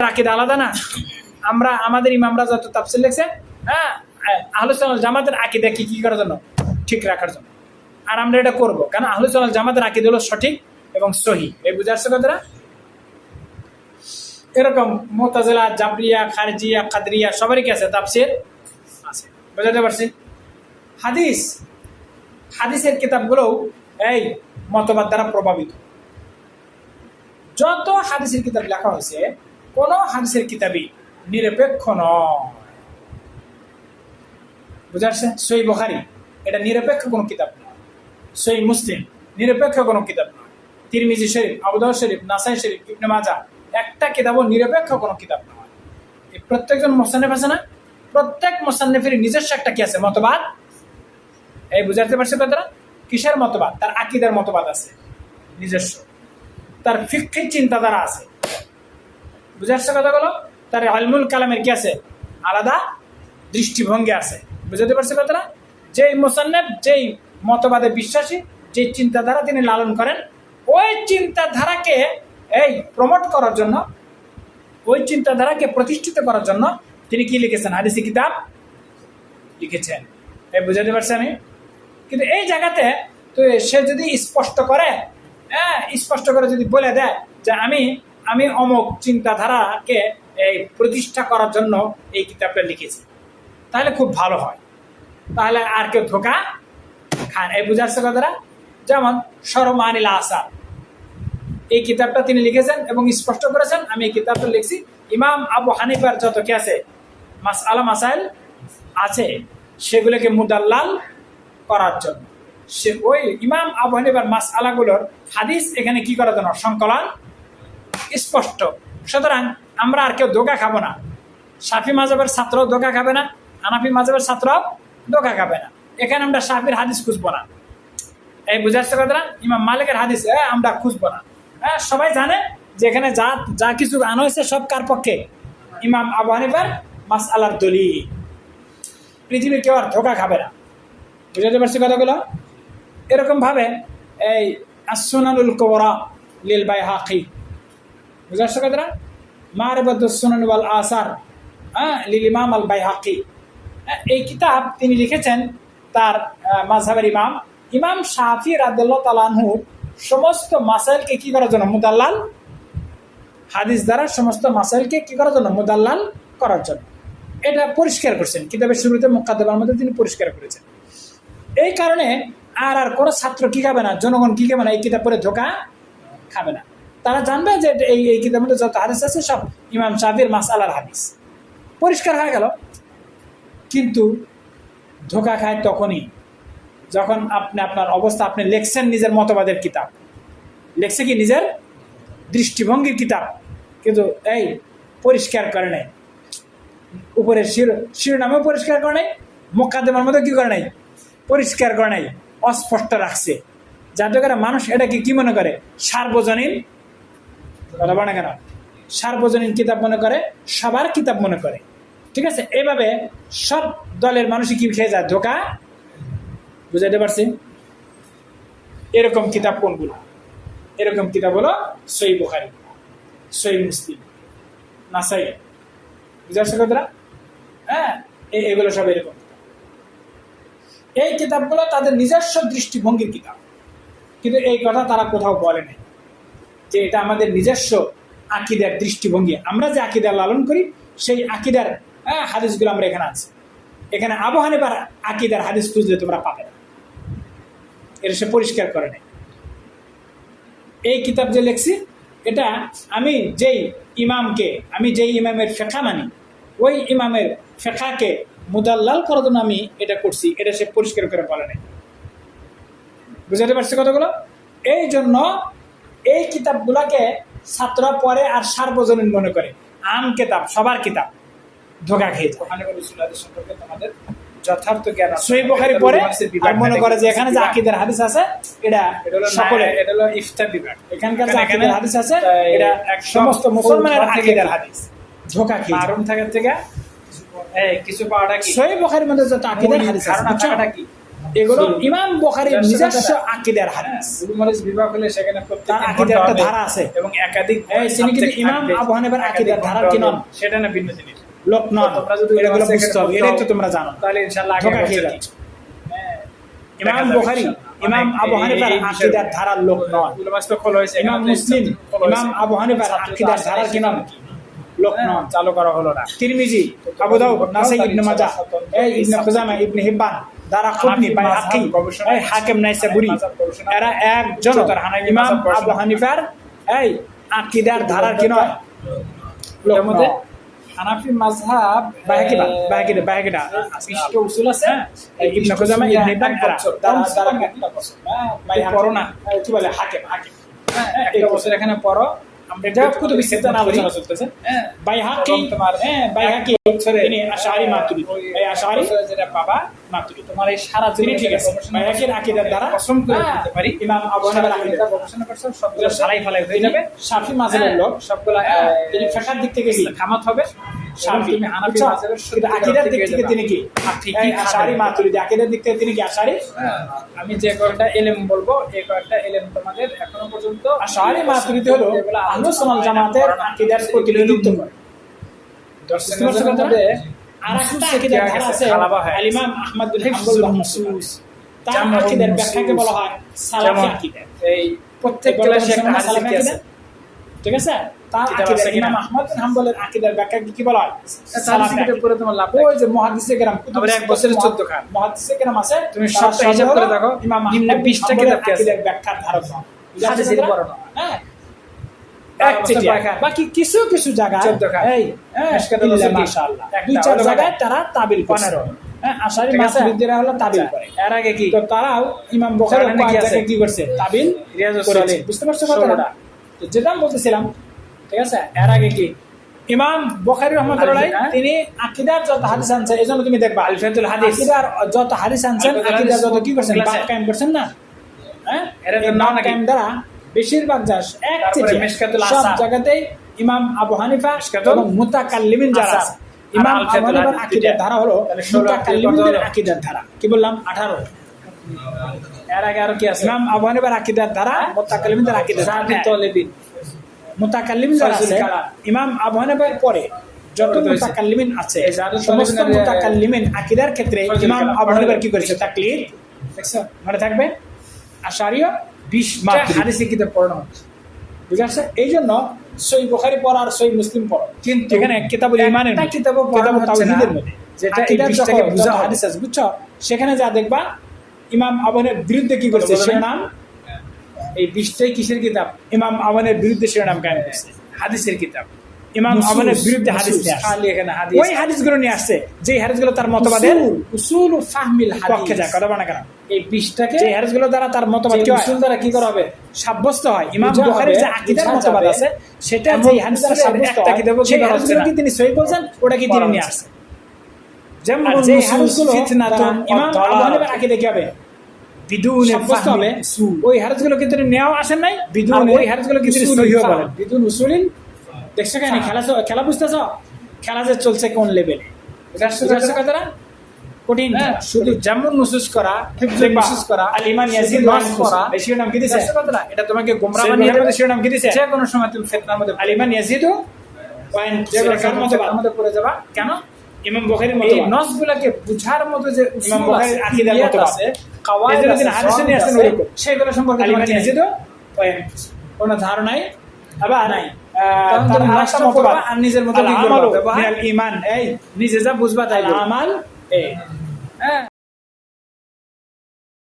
আকীদা আলাদা না। আমরা আমাদের ইমামরা যত তাফসীর লিখছে, হ্যাঁ, আহলুস সুন্নাহ জামাতের আকীদা কি করার জন্য, ঠিক রাখার জন্য। আর আমরা এটা করব কারণ আহলুস সুন্নাহ জামাতের আকীদা হলো সঠিক এবং সহিহ। এই বুঝাচ্ছে কথাটা। এরকম মুতাজিলা, জাবরিয়া, খারজিয়া, কাদরিয়া সবারই কি আছে তাফসীর আছে, বুঝাতে পারছি। হাদিসের কিতাবগুলো এই মতবাদ দ্বারা প্রভাবিত। যত হাদিসের কিতাব লেখা হয়েছে, কোন হাদিসের কিতাবই নিরপেক্ষ নয়, বুঝাচ্ছে। সহিহ বুখারী এটা নিরপেক্ষ কোনো কিতাব নয়, সহিহ মুসলিম নিরপেক্ষ কোনো কিতাব নয়, তিরমিজি শরীফ, আবু দাউদ শরীফ, নাসাই শরীফ, ইবনে মাজাহ একটা কিতাবও নিরপেক্ষ কোনো কিতাব নয়। এই প্রত্যেকজন মুসান্নিফ আছে না, প্রত্যেক মুসান্নিফের নিজস্ব একটা কি আছে, মতবাদ। এই বুঝাতে পারছে কথাটা। কিসের মতবাদ? তার আকীদার মতবাদ আছে নিজস্ব, তার ফিকহি চিন্তাধারা আছে, বুঝাচ্ছে কথাগুলো। তার ইলমুল কালামের কি আছে, আলাদা দৃষ্টিভঙ্গি আছে, বুঝাতে পারছে কথাটা। যেই মুসান্নিফ যেই মতবাদে বিশ্বাসী, যে চিন্তাধারা তিনি লালন করেন, ওই চিন্তাধারাকে এই প্রমোট করার জন্য, ওই চিন্তাধারাকে প্রতিষ্ঠিত করার জন্য তিনি কি লিখেছেন, হাদিসি কিতাব লিখেছেন। এই বুঝাতে পারছি আমি। কিন্তু এই জায়গাতে তো সে যদি স্পষ্ট করে, হ্যাঁ, স্পষ্ট করে যদি বলে দেয় যে আমি অমুক চিন্তাধারাকে এই প্রতিষ্ঠা করার জন্য এই কিতাবটা লিখেছি, তাহলে খুব ভালো হয়, তাহলে আর কেউ ধোকা খান। এই বুঝাচ্ছে কথাটা। যেমন শরমানিল আসার, এই কিতাবটা তিনি লিখেছেন এবং স্পষ্ট করেছেন, আমি এই কিতাবটা লিখছি ইমাম আবু হানিফার যত কি আছে মাসআলা মাসাইল আছে, সেগুলোকে মুদাল্লাল করার জন্য। সে ওই ইমাম আবু হানিফার মাসআলাগুলোর হাদিস এখানে কি করার জন্য, সংকলন স্পষ্ট। সুতরাং আমরা আর কেউ ধোকা খাবো না। শাফি মাযহাবের ছাত্রও ধোকা খাবে না, হানাফি মাযহাবের ছাত্রও ধোকা খাবে না। এখানে আমরা শাফির হাদিস খুঁজবো না। এই বুঝাচ্ছে কথাটা। ইমাম মালিকের হাদিস আমরা খুঁজবো না। হ্যাঁ, সবাই জানে যে এখানে যা কিছু আনা হয়েছে সব কার পক্ষে, ইমাম আবু হানিফার মাসআলার দলিল। পৃথিবীর কেউ আর ধোকা খাবে না, বুঝাতে পারছি কথাগুলো। এরকম ভাবে এই আস-সুনানুল কুবরা লিল বাইহাকি, বুঝাচ্ছে কথাটা। মারিফাতুস সুনান ওয়াল আসার লিল ইমাম আল বাইহাকি, এই কিতাব তিনি লিখেছেন তার মাযহাবের ইমাম শাফি রাদিয়াল্লাহু তাআলা আনহু সমস্ত মাসাইলকে কি করার জন্য, মুদাল্লাল, হাদিস দ্বারা সমস্ত মাসাইলকে কি করার জন্য, মুদাল্লাল করার জন্য। এটা পরিষ্কার করছেন কিতাবের শুরুতে, মুকাদ্দিমার মধ্যে তিনি পরিষ্কার করেছেন। এই কারণে আর কোনো ছাত্র কি খাবে না, জনগণ কি খাবে না, এই কিতাব পড়ে ধোকা খাবে না। তারা জানবে যে এই কিতাবের মধ্যে যত হাদিস আছে সব ইমাম শাফির মাসআলার হাদিস, পরিষ্কার হয়ে গেল। কিন্তু ধোকা খায় তখনই যখন আপনার অবস্থা, আপনি লেখছেন নিজের মতবাদের কিতাব, লেখছে কি নিজের দৃষ্টিভঙ্গির কিতাব, কিন্তু এই পরিষ্কার করে নাই, উপরের শিরোনামেও পরিষ্কার করে নাই, মুকাদ্দিমার মধ্যে কি করে নাই, পরিষ্কার করে নাই, অস্পষ্ট রাখছে, যাতে করে মানুষ এটাকে কি মনে করে, সার্বজনীন, কথা বলে কেন, সার্বজনীন কিতাব মনে করে, সবার কিতাব মনে করে। ঠিক আছে, এইভাবে সব দলের মানুষই কি খেয়ে যায়, ধোকা। বুঝাইতে পারছি? এরকম কিতাব কোনগুলো? এরকম কিতাব হলো সহিহ বুখারী, সহিহ মুসলিম, নাসাই, বুঝাচ্ছে কথাটা। হ্যাঁ, এগুলো সব এরকম। এই কিতাবগুলো তাদের নিজস্ব দৃষ্টিভঙ্গির কিতাব, কিন্তু এই কথা তারা কোথাও বলে নাই যে এটা আমাদের নিজস্ব আকীদার দৃষ্টিভঙ্গি। আমরা যে আকীদা লালন করি সেই আকীদার হাদিসগুলো আমরা এখানে আছে। এখানে আবু হানিফার আকীদার হাদিস খুঁজলে তোমরা পাবে না, এটা সে পরিষ্কার করে নাই। এই কিতাব যে লিখছি, এটা আমি যেই ইমামের ফিকহ মানি, ওই ইমামের ফিকহকে মুদাল্লাল করার জন্য আমি এটা করছি, এটা সে পরিষ্কার করে বলে নাই। বুঝাতে পারছি কথাগুলো? এই জন্য এই কিতাবগুলোকে ছাত্ররা পড়ে আর সার্বজনীন মনে করে, আম কিতাব, সবার কিতাব, ধোকা খেয়ে যায়। সম্পর্কে তোমাদের যথার্থ জ্ঞান, সহিহ বুখারী পড়ে আর মনে করে যে এখানে যে আকীদার হাদিস আছে এটা সকলে, এটা হলো ইফতা বিভাগ, এখানকার যে আকীদার হাদিস আছে এটা সমস্ত মুসলমানের আকীদার হাদিস। ধোকা খেয়ে আরম থাকার থেকে কিছু পাওয়াটা কি, সহিহ বুখারীর মধ্যে যত আকীদার হাদিস আছে, ধারণা থাকাটা কি, এগুলো ইমাম বুখারীর নিজস্ব আকীদার হাদিস। মরিচ বিভাগ হলে সেখানে তার আকীদার একটা ধারা আছে এবং একাধিক তিনি কিন্তু ইমাম আবু হানিফার আকীদার ধারার কি নন, সেটা না ভিন্ন জিনিস। লোক নন। তোমরা যদি এগুলো বুঝতে হবে, এটাই তো তোমরা জানো। তাহলে ইনশাআল্লাহ আগে ধোঁকা খেয়ে যাচ্ছ। ইমাম বুখারী ইমাম আবু হানিফার আকীদার ধারার লোক নন। ইমাম মুসলিম ইমাম আবু হানিফার আকীদার ধারার কি নন, লোক নন। চালু করা হলো না। তিরমিজি, আবু দাউদ, নাসাই, ইবনে মাজাহ, ইবনে খুজাইমা, ইবনে হিব্বান, দারাকুতনি, বাইহাকি, হাকিম নাইসাবুরি, এরা একজন ইমাম আবু হানিফার আকীদার ধারার কি নয়, লোক মধ্যে নয়। হানাফি মাযহাব বাইহাকিটা বিশটা উসুল আছে। ইবনে খুজাইমা, ইবনে হিব্বান, পড়ো না, কি বলে হাকিম একটা বছর এখানে পড়ো। এটা কুতুব সিত্তার আলোচনা চলতেছে। বাইহাকি বাইহাকি তিনি আশআরী মাতুরিদি, আশআরী যেটা পাবা মাতুরিদি তোমার এই সারা তিনি ঠিক আছে। বাইহাকির আকীদার দ্বারা কসম করে দিতে পারি ইমাম আবু হানিফার আকীদা গবেষণা করছো সবগুলো সারাই ফেলাই হয়ে যাবে। শাফি মাযহাবের লোক, সবগুলা তিনি ফিকহের দিক থেকে কি খামাত হবে। শাফি, তুমি হানাফি মাযহাবের কিন্তু আকীদার দিক থেকে তিনি কি ঠিকই আশআরী মাতুরিদি, আকীদার দিক থেকে তিনি কি আশআরী। আমি যে কয়েকটা এলেম বলবো এই কয়েকটা এলেম তোমাদের এখনো পর্যন্ত আশআরী মাতুরিদি হলো আহলুস সুন্নাহ জামাতের আকীদার প্রতিনিধিত্ব করে। দর্শনের মধ্যে আরেকটা আকীদার ধারা আছে আল ইমাম আহমদ বিন হাম্বল রাহমাহুল্লাহ, তার আকীদার ব্যাখ্যাকে বলা হয় সালাফি আকীদা। এই প্রত্যেক ক্লাসে একটা হাদিস আছে, ঠিক আছে? তার আকীদা ইমাম আহমদ বিন হাম্বলের আকীদার ব্যাখ্যাকে কি বলা হয়? সালাফি আকীদা পড়ে তোমার লাভ। ওই যে মুহাদ্দিসে কেরাম, আবার এক বছরে 14 খান মুহাদ্দিসে কেরাম আছে, তুমি সবটা হিসাব করে দেখো। ইমাম নিম্নে আহমদ 20টা বিন কিতাব হাম্বলের আকীদার ব্যাখ্যার ধারক হাদিসের পড়ানো। হ্যাঁ, এক চিঠিয়া। বাকি কিছু কিছু জায়গায় 14 খান। এই মিশকাতুল ইল্লা মুসলিম মাশাআল্লাহ একটা দুই চার হলো জায়গায় তারা তাবিল করে। 15 আশারি ঠিক আছে? মাসুদিরা হলো তাবিল করে। এর আগে কি তো তারাও ইমাম বুখারী কোরআনে কি আছে? কি করছে? তাবিল রিয়াজুস করেছে। সালিহিন। বুঝতে পারছো কথাটা? 16টা। তো যেটা আমি বলতেছিলাম, ঠিক আছে, এর আগে কি ইমাম বুখারী রাহমাতুল্লাহ হ্যাঁ। তিনি আকীদার যত হাদিস আনছেন, এজন্য তুমি দেখবা আলফাতুল হাদিস। আকীদার যত হাদিস আনছেন, আলফাতুল আকীদার হাদিস যত কি করছেন, ক্লাসে। বাদ কায়েম করছেন না? হ্যাঁ, এরা তো এই নাও বাদ নাকি? কায়েম দ্বারা বেশিরভাগ যা এক তারপরে চিঠি মিশকাতুল সব আসার। জায়গাতেই ইমাম আবু হানিফা মিশকাতুল এবং মুতাকাল্লিমিন যারা আসার। আছে, ইমাম আর আবু আলফাতুল হানিফার হাদিস আকীদার দুইটা। ধারা হলো তাহলে 16 মুতাকাল্লিমিনদের কত হলো? আকীদার ধারা। কি বললাম? 18। এর আগে আর কি আছে? ইমাম আবু হানিফার আকীদার ধারা মুতাকাল্লিমিনদের আকীদার ধারা। সাহাবী তলেবিন মুতাকাল্লিমিন যারা আছে, ফয়জুল কালাম। ইমাম আবু হানিফার পরে যত হয়েছে। মুতাকাল্লিমিন আছে, এই জাদু সমস্ত তলেবিনের মুতাকাল্লিমিন আকীদার ক্ষেত্রে ফয়জুল ইমাম কালাম। আবু হানিফার কি করেছে? তাকলিদ। দেখছো? মনে থাকবে? আশারিয়া 20টা মাতুরিদি। হাদিসে কিতাব পড়ানো হচ্ছে। বুঝা গেছে? এই জন্য সহিহ বুখারী পড়া আর সহিহ মুসলিম পড়া, কিন্তু এখানে কিতাবুল ঈমানের একটা মধ্যে, কিতাবও পড়ানো কিতাবুল হচ্ছে না, তাওহীদের মধ্যে যেটা এই আকীদার 20টাকে যত বুঝা হবে। হাদিস আছে, বুঝছো? সেখানে যা দেখবা ইমাম আবনের বিরুদ্ধে কি করছে বলো, বলো। শিরোনাম, এই 20টাই কিসের কিতাব? ইমাম আবনের বিরুদ্ধে শিরোনাম কায়েম করছে। হাদিসের কিতাব। ইমাম নুসুস, আবনের বিরুদ্ধে হাদিস নুসুস, নিয়ে আসছে। খালি এখানে হাদিস। ওই হাদিসগুলো নিয়ে আসছে, যে হাদিসগুলো তার মতবাদের উসুল ও ফাহমিল পক্ষে যায়। হাদিস। কথা বলে না কেন? এই 20টাকে যে হাদিসগুলো দ্বারা তার মতবাদ যে কি হয়? উসুল দ্বারা কি করা হবে? সাব্যস্ত হয়। ইমাম বুঝা বুখারীর হবে, যে আকীদার বুঝা মতবাদ যাবে। আছে, সেটা এমন যে হাদিস দ্বারা উসুলের সাব্যস্ত একটা হয়, কিতাবও সেই কি করা হাদিসগুলো হচ্ছে কি তিনি সহিহ বলছেন? ওটা কি তিনি করা নিয়ে হচ্ছে। আসছে? যেমন আর যে নুসুস, হাদিসগুলো ফিতনাতুন দ্বারা ইমাম ওয়া আবু হানিফার দালালাতুন। আকীদা কি হবে? বিদুনে সাব্যস্ত ফাহমি হবে। উসুল। ওই হাদিসগুলো কি তিনি নেওয়া আসেন নাই? আর বিদুনে ওই হাদিসগুলো কি তিনি উসুলিন সহিহ ফাহম। বলেন? বিদুন উসুলিন। দেখছো কেন খেলা বুঝতেছ? খেলা যে চলছে কোন লেভেলে, বুঝাচ্ছ কথাটা? কঠিন হ্যাঁ, খেলা। শুধু যেমন নুসুস করা, হিফজে দেখবা, নুসুস করা, আল ইমান শুধু ইয়াজিদ নস করা, এই শিরোনাম কি দিছে? বুঝাচ্ছ কথাটা? এটা তোমাকে গোমরাহ সহিহ বানিয়ে বুখারীর দেবে। মধ্যে শিরোনাম কি দিছে? যে কোনো সময় তুমি ফিতনার মধ্যে আল ইমান ইয়াজিদু ওয়া ইন যে কোনো কার সময় মতবাদ? ফিতনার মধ্যে পড়ে যাবা। কেন? ইমাম বুখারীর এই মতবাদ। নসগুলোকে বুঝার মতো যে ইমাম উসুল বুখারীর আছে, আকীদার ইলিয়াত মতবাদ আছে, কাওয়াইদ এদের আছে, দিন হাদিসে নিয়ে আসছেন আছে, ওরকম। সেগুলো সম্পর্কে আল তোমার ইমান কি নাই? ইয়াজিদু ওয়া ইন কোনো ধারণা নাই। আবার নাই। তার তখন তুমি আরেকটা নষ্ট মতবাদ করবা আর নিজের মতো আল কি করবা? আমালু ব্যবহার মিনাল ঈমান। এই নিজে যা বুঝবা তাই আল বলবা। আমাল হ্যাঁ,